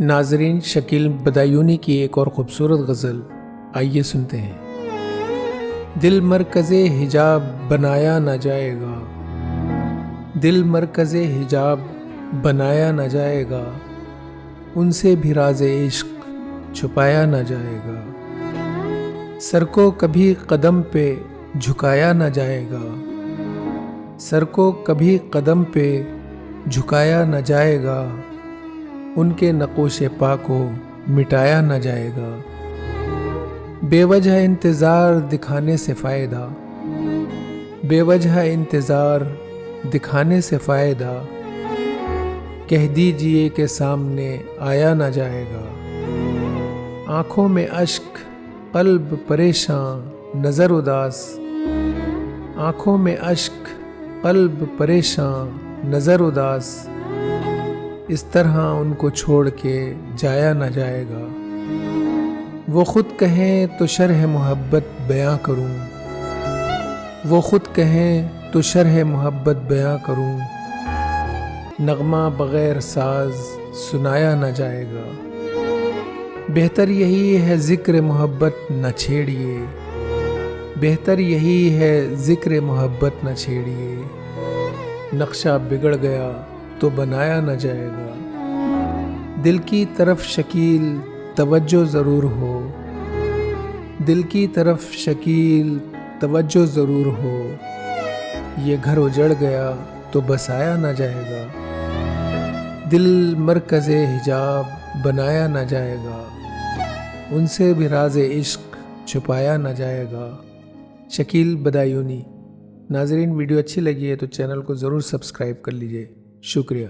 नाज़रीन, शकील बदायूनी की एक और ख़ूबसूरत गज़ल आइए सुनते हैं। दिल मरकज़े हिजाब बनाया न जाएगा, दिल मरकज़े हिजाब बनाया न जाएगा, उनसे भी राज़े इश्क छुपाया न जाएगा। सर को कभी कदम पे झुकाया न जाएगा, सर को कभी कदम पे झुकाया न जाएगा, उनके नक़ोश पा को मिटाया न जाएगा। बेवजह इंतज़ार दिखाने से फ़ायदा, बेवजह इंतज़ार दिखाने से फ़ायदा, कह दीजिए कि सामने आया न जाएगा। आँखों में अश्क क़ल्ब परेशान नज़र उदास, आँखों में अश्क क़ल्ब परेशान नज़र उदास, इस तरह उनको छोड़ के जाया न जाएगा। वो ख़ुद कहें तो शरह मोहब्बत बयां करूं, वो ख़ुद कहें तो शरह मोहब्बत बयां करूं, नग़मा बग़ैर साज सुनाया न जाएगा। बेहतर यही है ज़िक्र मोहब्बत न छेड़िए, बेहतर यही है ज़िक्र मोहब्बत न छेड़िए, नक्शा बिगड़ गया तो बनाया न जाएगा। दिल की तरफ शकील तवज्जो ज़रूर हो, दिल की तरफ शकील तवज्जो ज़रूर हो, ये घर उजड़ गया तो बसाया न जाएगा। दिल मरकज़े हिजाब बनाया न जाएगा, उनसे भी राज़े इश्क छुपाया न जाएगा। शकील बदायूनी। नाज़रीन, वीडियो अच्छी लगी है तो चैनल को ज़रूर सब्सक्राइब कर लीजिए। शुक्रिया।